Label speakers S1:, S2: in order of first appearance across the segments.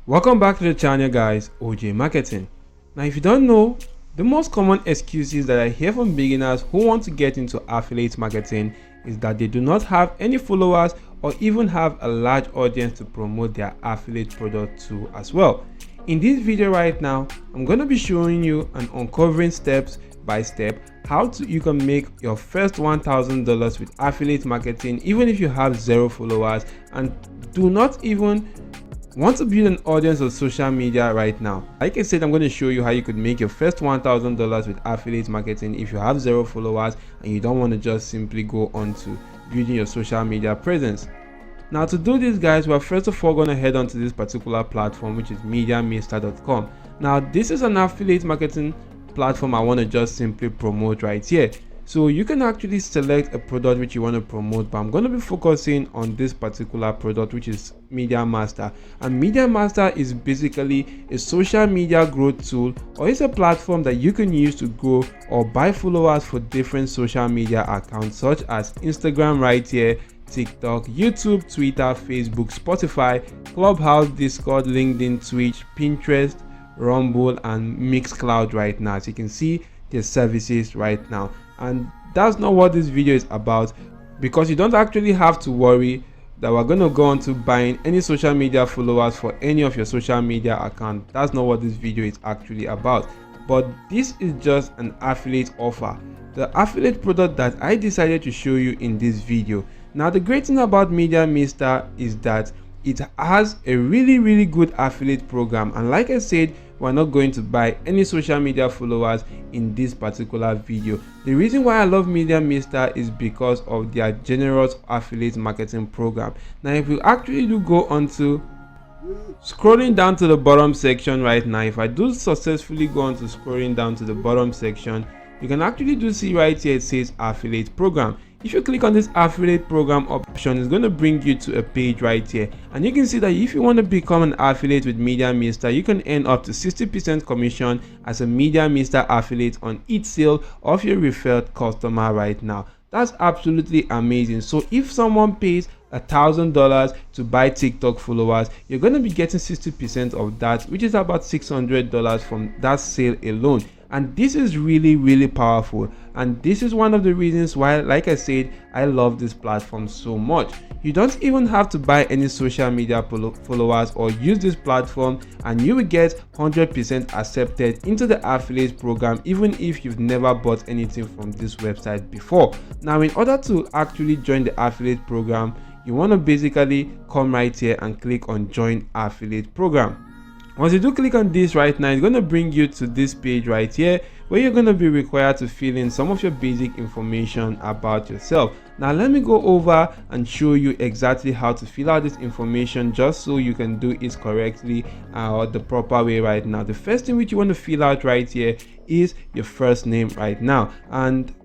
S1: Welcome back to the channel, guys. OJ Marketing. Now, if you don't know, the most common excuses that I hear from beginners who want to get into affiliate marketing is that they do not have any followers or even have a large audience to promote their affiliate product to as well. In this video right now, I'm going to be showing you and uncovering steps by step how you can make your first $1,000 with affiliate marketing even if you have 0 followers and do not even want to build an audience on social media right now. Like I said, I'm going to show you how you could make your first $1,000 with affiliate marketing if you have 0 followers and you don't want to just simply go on to building your social media presence. Now, to do this, guys, we're first of all going to head on to this particular platform, which is MediaMister.com. Now, this is an affiliate marketing platform I want to just simply promote right here. So you can actually select a product which you want to promote, but I'm going to be focusing on this particular product, which is MediaMaster. And MediaMaster is basically a social media growth tool, or it's a platform that you can use to grow or buy followers for different social media accounts such as Instagram right here, TikTok, YouTube, Twitter, Facebook, Spotify, Clubhouse, Discord, LinkedIn, Twitch, Pinterest, Rumble, and Mixcloud right now. As you can see, their services right now. And that's not what this video is about, because you don't actually have to worry that we're going to go on to buying any social media followers for any of your social media account. That's not what this video is actually about. But this is just an affiliate offer, the affiliate product that I decided to show you in this video. Now, the great thing about MediaMister is that it has a really good affiliate program, and like I said, we're not going to buy any social media followers in this particular video. The reason why I love MediaMister is because of their generous affiliate marketing program. Now, if you actually do go onto scrolling down to the bottom section right now, if I do successfully go on to scrolling down to the bottom section, you can actually do see right here it says affiliate program. If you click on this affiliate program option, it's going to bring you to a page right here, and you can see that if you want to become an affiliate with MediaMister, you can earn up to 60% commission as a MediaMister affiliate on each sale of your referred customer right now. That's absolutely amazing. So if someone pays $1,000 to buy TikTok followers, you're going to be getting 60% of that, which is about $600 from that sale alone. And this is really powerful, and this is one of the reasons why, like I said, I love this platform so much. You don't even have to buy any social media followers or use this platform, and you will get 100% accepted into the affiliate program even if you've never bought anything from this website before. Now, in order to actually join the affiliate program, you want to basically come right here and click on join affiliate program. Once you do click on this right now, it's going to bring you to this page right here where you're going to be required to fill in some of your basic information about yourself. Now, let me go over and show you exactly how to fill out this information just so you can do it correctly or the proper way right now. The first thing which you want to fill out right here is your first name right now, and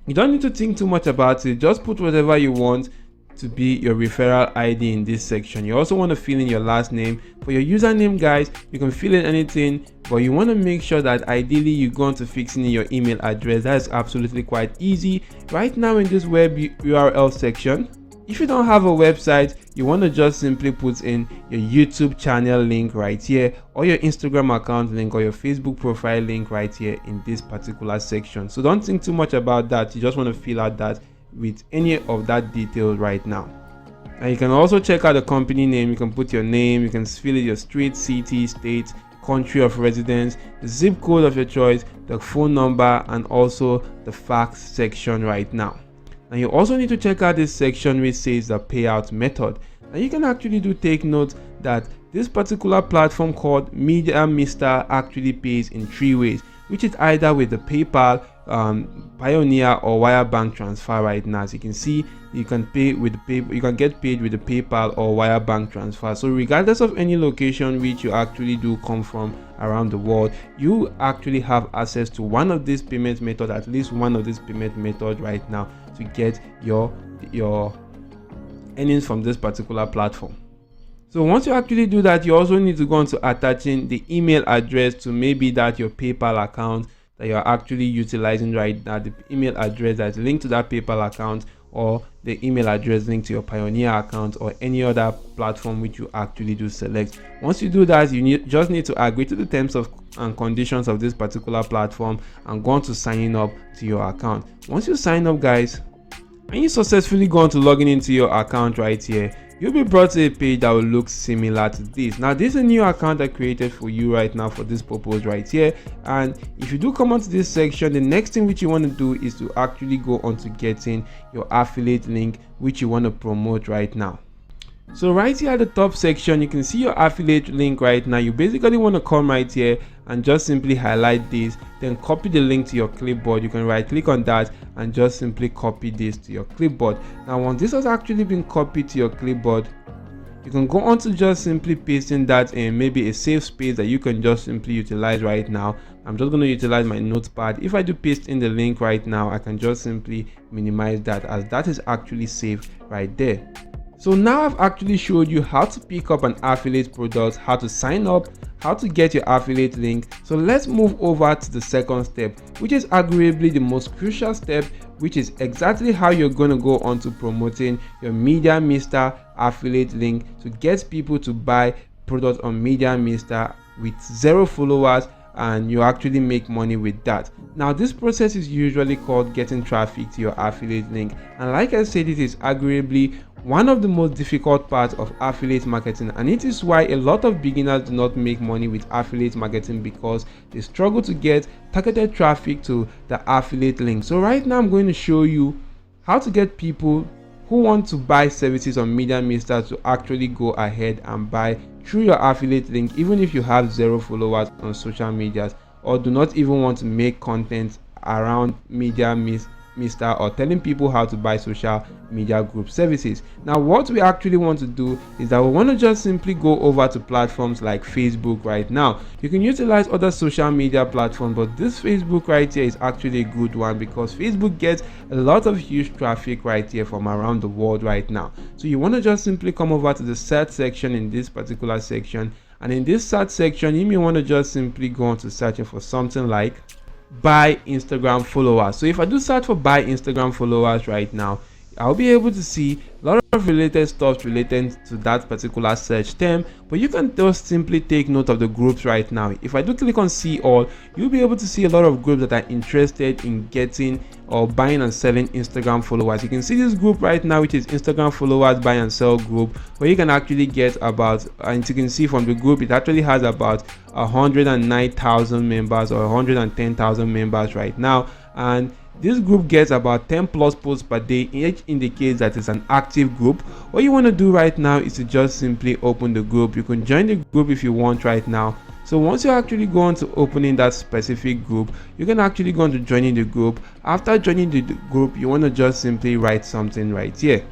S1: you don't need to think too much about it. Just put whatever you want to be your referral ID in this section. You also want to fill in your last name. For your username, guys, you can fill in anything, but you want to make sure that ideally you go on to fixing in your email address. That is absolutely quite easy right now in this web URL section. If you don't have a website, you want to just simply put in your YouTube channel link right here, or your Instagram account link, or your Facebook profile link right here in this particular section. So don't think too much about that. You just want to fill out that with any of that detail right now. And you can also check out the company name. You can put your name, you can fill in your street, city, state, country of residence, the zip code of your choice, the phone number, and also the fax section right now. And you also need to check out this section which says the payout method. And you can actually take note that this particular platform called MediaMister actually pays in 3 ways, which is either with the PayPal, Pioneer, or wire bank transfer right now. As you can see, you can pay with you can get paid with the PayPal or wire bank transfer. So regardless of any location which you actually do come from around the world, you actually have access to one of these payment methods, at least one of these payment methods right now, to get your earnings from this particular platform. So once you actually do that, you also need to go on to attaching the email address to maybe that your PayPal account that you're actually utilizing right now, the email address that's linked to that PayPal account, or the email address linked to your Pioneer account or any other platform which you actually do select. Once you do that, you just need to agree to the terms of and conditions of this particular platform and go on to signing up to your account. Once you sign up, guys, and you successfully go on to logging into your account right here, you'll be brought to a page that will look similar to this. Now, this is a new account I created for you right now for this purpose right here. And if you do come onto this section, the next thing which you want to do is to actually go on to getting your affiliate link which you want to promote right now. So right here at the top section, you can see your affiliate link right now. You basically want to come right here and just simply highlight this, then copy the link to your clipboard. You can right click on that and just simply copy this to your clipboard. Now once this has actually been copied to your clipboard, you can go on to just simply pasting that in maybe a safe space that you can just simply utilize right now. I'm just going to utilize my notepad. If I do paste in the link right now, I can just simply minimize that, as that is actually safe right there. So now I've actually showed you how to pick up an affiliate product, how to sign up, how to get your affiliate link. So let's move over to the second step, which is arguably the most crucial step, which is exactly how you're going to go on to promoting your Media Mister affiliate link to get people to buy products on Media Mister with 0 followers, and you actually make money with that. Now this process is usually called getting traffic to your affiliate link, and like I said, it is arguably one of the most difficult parts of affiliate marketing, and it is why a lot of beginners do not make money with affiliate marketing, because they struggle to get targeted traffic to the affiliate link. So right now I'm going to show you how to get people who want to buy services on Media Mister to actually go ahead and buy through your affiliate link, even if you have 0 followers on social medias or do not even want to make content around Media Mister or telling people how to buy social media group services. Now what we actually want to do is that we want to just simply go over to platforms like Facebook right now. You can utilize other social media platforms, but this Facebook right here is actually a good one, because Facebook gets a lot of huge traffic right here from around the world right now. So you want to just simply come over to the search section in this particular section, and in this search section you may want to just simply go on to searching for something like buy Instagram followers. So if I do search for buy Instagram followers right now, I'll be able to see a lot of related stuff related to that particular search term, but you can just simply take note of the groups right now. If I do click on see all, you'll be able to see a lot of groups that are interested in getting or buying and selling Instagram followers. You can see this group right now, which is Instagram followers buy and sell group, where you can actually get about, and you can see from the group, it actually has about 109,000 members or 110,000 members right now, and this group gets about 10 plus posts per day, which indicates that it's an active group. What you want to do right now is to just simply open the group. You can join the group if you want right now. So once you actually go on to opening that specific group, you can actually go on to joining the group. After joining the group, you want to just simply write something right here.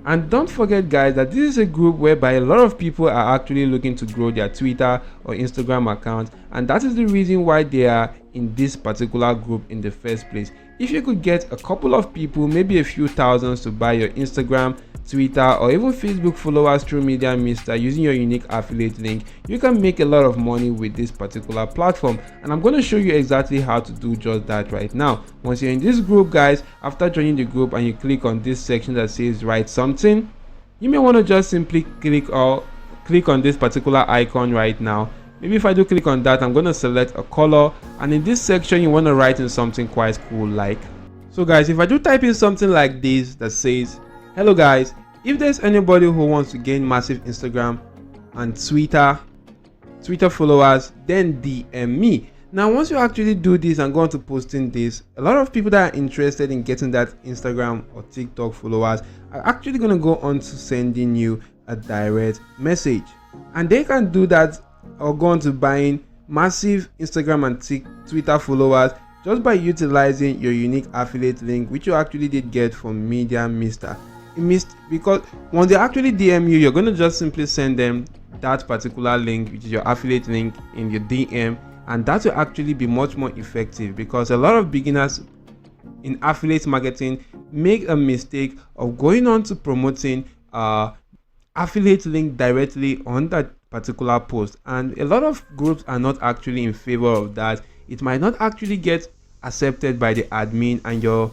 S1: And don't forget, guys, that this is a group whereby a lot of people are actually looking to grow their Twitter or Instagram account, and that is the reason why they are in this particular group in the first place. If you could get a couple of people, maybe a few thousands, to buy your Instagram, Twitter, or even Facebook followers through Media Mister using your unique affiliate link, you can make a lot of money with this particular platform. And I'm going to show you exactly how to do just that right now. Once you're in this group, guys, after joining the group and you click on this section that says write something, you may want to just simply click on this particular icon right now. Maybe if I do click on that, I'm going to select a color, and in this section you want to write in something quite cool like. So guys, if I do type in something like this that says, hello guys, if there's anybody who wants to gain massive Instagram and Twitter followers, then DM me. Now once you actually do this and go on to posting this, a lot of people that are interested in getting that Instagram or TikTok followers are actually going to go on to sending you a direct message, and they can do that or go on to buying massive Instagram and Twitter followers just by utilizing your unique affiliate link, which you actually did get from Media Mister. Because when they actually DM you, you're going to just simply send them that particular link, which is your affiliate link, in your DM, and that will actually be much more effective, because a lot of beginners in affiliate marketing make a mistake of going on to promoting affiliate link directly on that particular post, and a lot of groups are not actually in favor of that. It might not actually get accepted by the admin, and your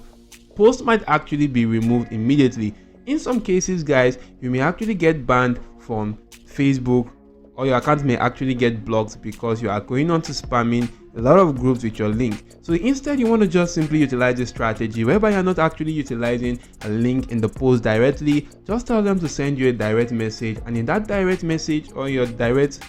S1: post might actually be removed immediately. In some cases, guys, you may actually get banned from Facebook, or your account may actually get blocked because you are going on to spamming a lot of groups with your link. So instead, you want to just simply utilize this strategy whereby you're not actually utilizing a link in the post directly. Just tell them to send you a direct message, and in that direct message or your direct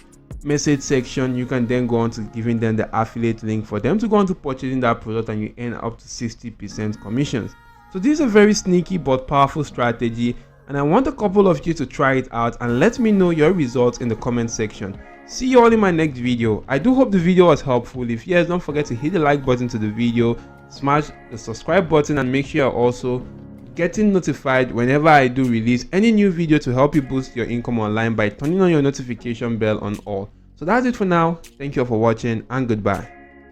S1: message section, you can then go on to giving them the affiliate link for them to go on to purchasing that product, and you earn up to 60% commissions. So this is a very sneaky but powerful strategy, and I want a couple of you to try it out and let me know your results in the comment section. See you all in my next video. I do hope the video was helpful. If yes, don't forget to hit the like button to the video, smash the subscribe button, and make sure you're also getting notified whenever I do release any new video to help you boost your income online by turning on your notification bell on all. So that's it for now. Thank you all for watching, and goodbye.